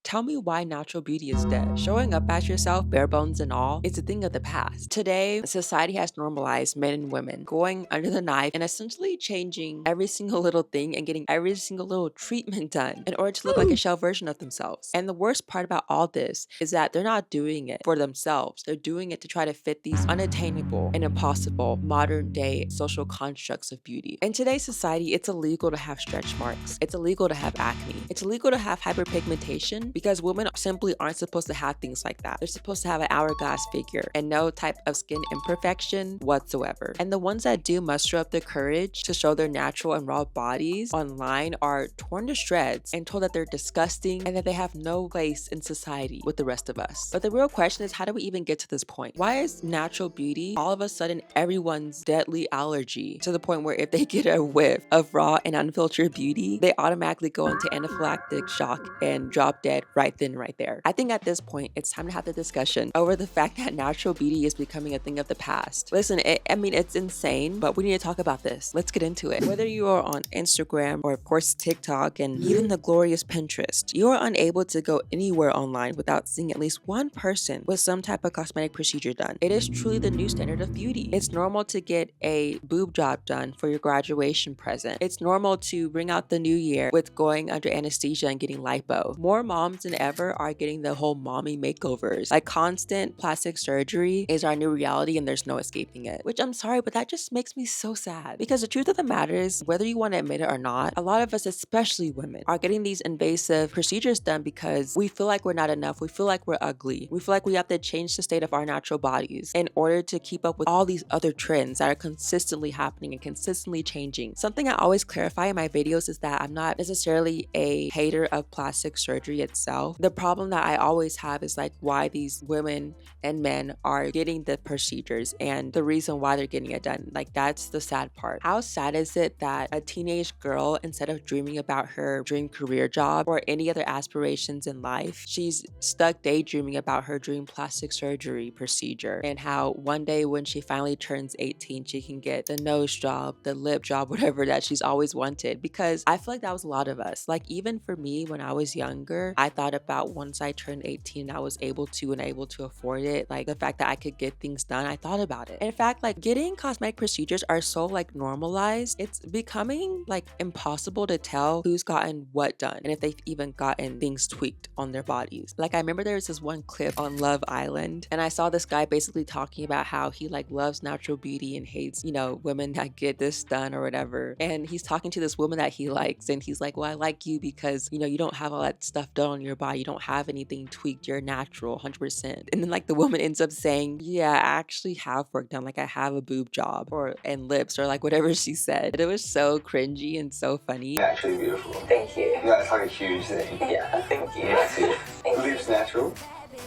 tell me why natural beauty is dead. Showing up as yourself, bare bones and all, is a thing of the past. Today, society has normalized men and women going under the knife and essentially changing every single little thing and getting every single little treatment done in order to look like a shell version of themselves. And the worst part about all this is that they're not doing it for themselves. They're doing it to try to fit these unattainable and impossible modern day social constructs of beauty. In today's society, it's illegal to have stretch marks. It's illegal to have acne. It's illegal to have hyperpigmentation because women simply aren't supposed to have things like that. They're supposed to have an hourglass figure and no type of skin imperfection whatsoever. And the ones that do muster up the courage to show their natural and raw bodies online are torn to shreds and told that they're disgusting and that they have no place in society with the rest of us. But the real question is, how do we even get to this point? Why is natural beauty all of a sudden everyone's deadly allergy, to the point where if they get a whiff of raw and unfiltered beauty, they automatically go into anaphylactic shock and drop dead right then, right there? I think at this point, it's time to have the discussion over the fact that natural beauty is becoming a thing of the past. Listen, it's insane, but we need to talk about this. Let's get into it. Whether you are on Instagram or of course TikTok and even the glorious Pinterest, you are unable to go anywhere online without seeing at least one person with some type of cosmetic procedure done. It is truly the new standard of beauty. It's normal to get a boob job done for your graduation present. It's normal to bring out the new year with going under anesthesia and getting lipo. More moms than ever are getting the whole mommy makeovers. Like, constant plastic surgery is our new reality and there's no escaping it. Which, I'm sorry, but that just makes me so sad. Because the truth of the matter is, whether you want to admit it or not, a lot of us, especially women, are getting these invasive procedures done because we feel like we're not enough. We feel like we're ugly. We feel like we have to change the state of our natural bodies in order to keep up with all these other trends that are consistently happening and consistently changing. Something I always clarify in my videos is that I'm not necessarily a hater of plastic surgery itself. The problem that I always have is like why these women and men are getting the procedures and the reason why they're getting it done. Like, that's the sad part. How sad is it that a teenage girl, instead of dreaming about her dream career job or any other aspirations in life, she's stuck daydreaming about her dream plastic surgery procedure, and how one day when she finally turns 18, she can get the nose job, the lip job, whatever that she's always wanted. Because I feel like that was a lot of us. Like, even for me, when I was younger, I thought about once I turned 18, I was able to afford it. Like, the fact that I could get things done, I thought about it. In fact, like, getting cosmetic procedures are so like normalized, it's becoming like impossible to tell who's gotten what done and if they've even gotten things tweaked on their bodies. Like, I remember there was this one clip on Love Island and I saw this guy basically talking about how he like loves natural beauty and hates, women that get this done or whatever. And he's talking to this woman that he likes and he's like, well, I like you because, you don't have all that stuff done on your body. You don't have anything tweaked. You're natural 100%. And then like the woman ends up saying, yeah, I actually have work done. Like, I have a boob job and lips or like whatever she said. It was so cringy and so funny. You're actually beautiful. Thank you. That's like a huge thing. Yeah, thank you. Massive. Lips natural?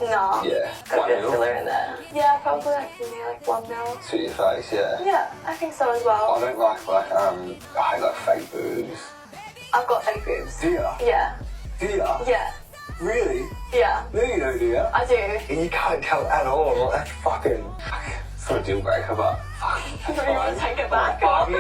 No. Yeah. Got a bit of filler in there. Yeah, probably like maybe like 1 mil. Suit your face, yeah. Yeah, I think so as well. I don't like I hate like fake boobs. I've got fake boobs. Do ya? Yeah. Do ya? Yeah. Really? Yeah. No, you don't, do ya? I do. And you can't tell at all. Like, that's fucking... It's not a deal breaker, but... Do you want to take it back? I'll do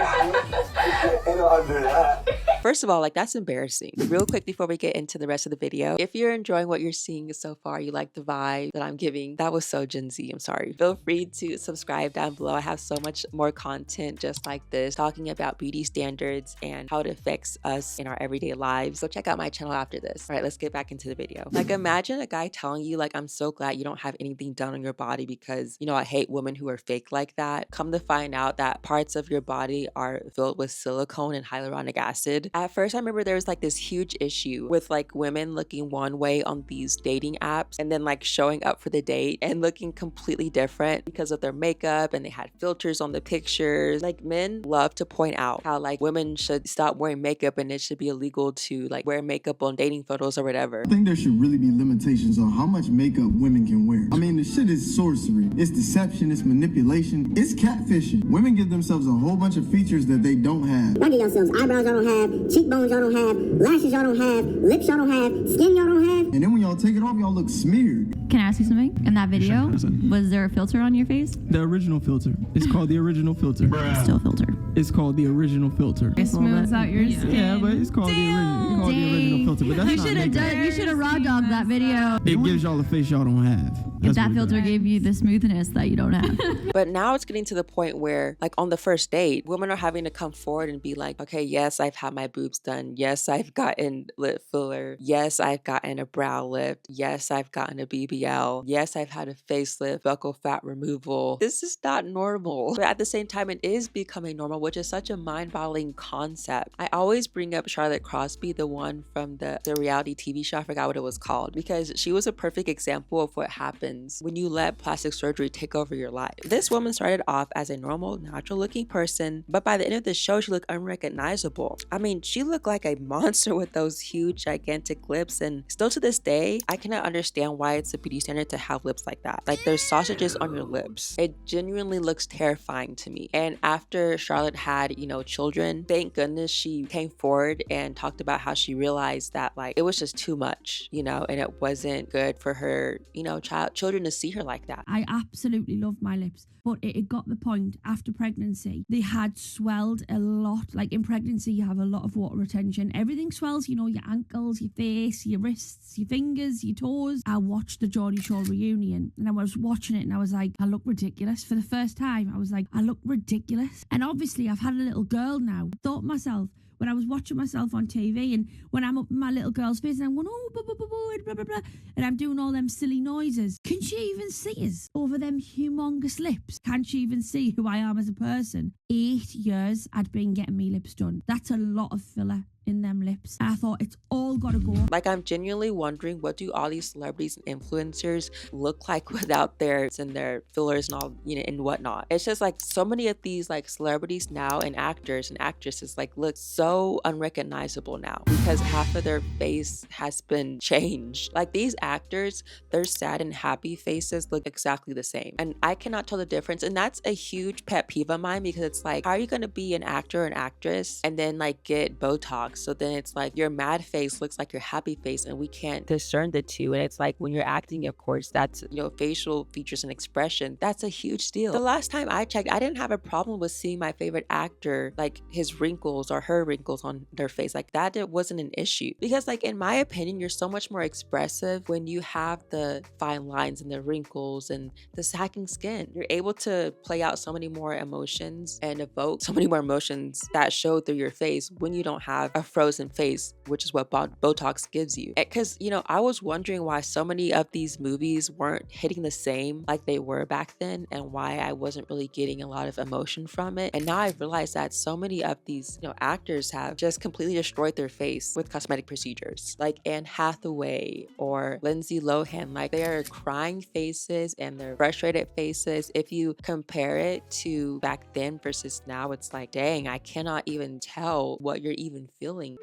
that. First of all, like, that's embarrassing. Real quick before we get into the rest of the video, if you're enjoying what you're seeing so far, you like the vibe that I'm giving, that was so Gen Z, I'm sorry. Feel free to subscribe down below. I have so much more content just like this, talking about beauty standards and how it affects us in our everyday lives. So check out my channel after this. All right, let's get back into the video. Like, imagine a guy telling you, like, I'm so glad you don't have anything done on your body because, I hate women who are fake like that. Come to find out that parts of your body are filled with silicone and hyaluronic acid. At first, I remember there was like this huge issue with like women looking one way on these dating apps and then like showing up for the date and looking completely different because of their makeup, and they had filters on the pictures. Like, men love to point out how like women should stop wearing makeup and it should be illegal to like wear makeup on dating photos or whatever. I think there should really be limitations on how much makeup women can wear. I mean, the shit is sorcery. It's deception, it's manipulation, it's catfishing. Women give themselves a whole bunch of features that they don't have. Y'all give yourselves eyebrows y'all don't have, cheekbones y'all don't have, lashes y'all don't have, lips y'all don't have, skin y'all don't have. And then when y'all take it off, y'all look smeared. Can I ask you something? In that video, was there a filter on your face? The original filter. It's called the original filter. Still a filter. It's called the original filter. It smooths out your skin. Yeah, but it's called the original filter. But that's You should have raw dogged that video. It gives y'all a face y'all don't have. If that filter gave you the smoothness that you don't have. But now it's getting to the point where, like on the first date, women are having to come forward and be like, okay, yes, I've had my boobs done. Yes, I've gotten lip filler. Yes, I've gotten a brow lift. Yes, I've gotten a BBL. Yes, I've had a facelift, buccal fat removal. This is not normal. But at the same time, it is becoming normal, which is such a mind-boggling concept. I always bring up Charlotte Crosby, the one from the reality TV show. I forgot what it was called, because she was a perfect example of what happens when you let plastic surgery take over your life. This woman started off as a normal, natural-looking person, but by the end of the show, she looked unrecognizable. I mean, she looked like a monster with those huge, gigantic lips, and still to this day, I cannot understand why it's a beauty standard to have lips like that. Like, there's sausages on your lips. It genuinely looks terrifying to me. And after Charlotte had, children, thank goodness she came forward and talked about how she realized that, like, it was just too much, and it wasn't good for her, children to see her like that. I absolutely love my lips, but it got the point after pregnancy. They had swelled a lot. Like in pregnancy, you have a lot of water retention. Everything swells, your ankles, your face, your wrists, your fingers, your toes. I watched the Geordie Shore reunion and I was watching it and I was like, I look ridiculous. For the first time, I was like, I look ridiculous. And obviously I've had a little girl now. Thought myself, when I was watching myself on TV and when I'm up in my little girl's face and I'm going, oh, blah, blah, blah, blah, blah, blah, and I'm doing all them silly noises. Can she even see us over them humongous lips? Can she even see who I am as a person? 8 years I'd been getting me lips done. That's a lot of filler in them lips. I thought it's all gotta go. Like, I'm genuinely wondering, what do all these celebrities and influencers look like without their fillers and all, and whatnot? It's just like so many of these like celebrities now and actors and actresses like look so unrecognizable now because half of their face has been changed. Like, these actors, their sad and happy faces look exactly the same, and I cannot tell the difference. And that's a huge pet peeve of mine, because it's like, how are you going to be an actor or an actress and then like get Botox? So then it's like your mad face looks like your happy face and we can't discern the two. And it's like, when you're acting, of course, that's, facial features and expression, that's a huge deal. The last time I checked, I didn't have a problem with seeing my favorite actor, like his wrinkles or her wrinkles on their face. Like, that it wasn't an issue, because like, in my opinion, you're so much more expressive when you have the fine lines and the wrinkles and the sagging skin. You're able to play out so many more emotions and evoke so many more emotions that show through your face when you don't have a frozen face, which is what Botox gives you. Because, I was wondering why so many of these movies weren't hitting the same like they were back then, and why I wasn't really getting a lot of emotion from it. And now I've realized that so many of these, actors have just completely destroyed their face with cosmetic procedures. Like Anne Hathaway or Lindsay Lohan, like, they are crying faces and they're frustrated faces. If you compare it to back then versus now, it's like, dang, I cannot even tell what you're even feeling.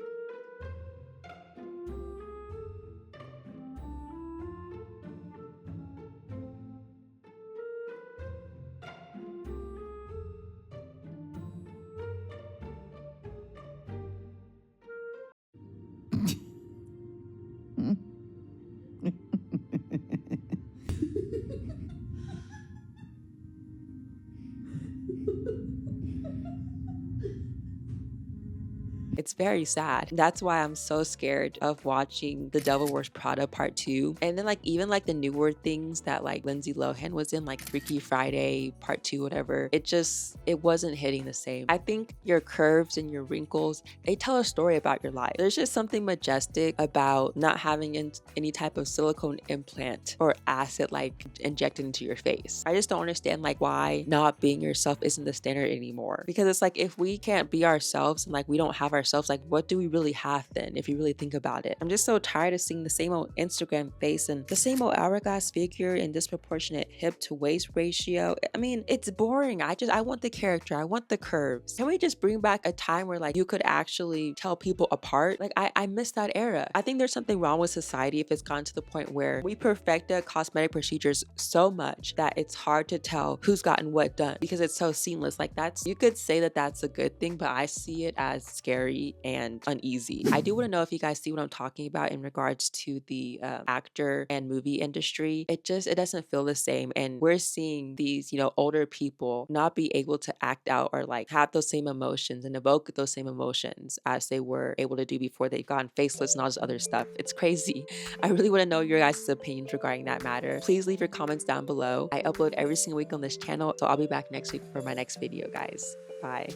It's very sad. That's why I'm so scared of watching The Devil Wears Prada Part 2. And then like, even like the newer things that like Lindsay Lohan was in, like Freaky Friday Part 2, whatever. It wasn't hitting the same. I think your curves and your wrinkles, they tell a story about your life. There's just something majestic about not having any type of silicone implant or acid like injected into your face. I just don't understand like why not being yourself isn't the standard anymore. Because it's like, if we can't be ourselves and like we don't have ourselves, like, what do we really have then, if you really think about it? I'm just so tired of seeing the same old Instagram face and the same old hourglass figure and disproportionate hip to waist ratio. I mean, it's boring. I want the character. I want the curves. Can we just bring back a time where like you could actually tell people apart? Like, I miss that era. I think there's something wrong with society if it's gone to the point where we perfected cosmetic procedures so much that it's hard to tell who's gotten what done because it's so seamless. Like, you could say that that's a good thing, but I see it as scary heavy and uneasy. I do want to know if you guys see what I'm talking about in regards to the actor and movie industry. It doesn't feel the same, and we're seeing these older people not be able to act out or like have those same emotions and evoke those same emotions as they were able to do before they've gone faceless and all this other stuff. It's crazy. I really want to know your guys' opinions regarding that matter. Please leave your comments down below. I upload every single week on this channel, so I'll be back next week for my next video, guys. Bye.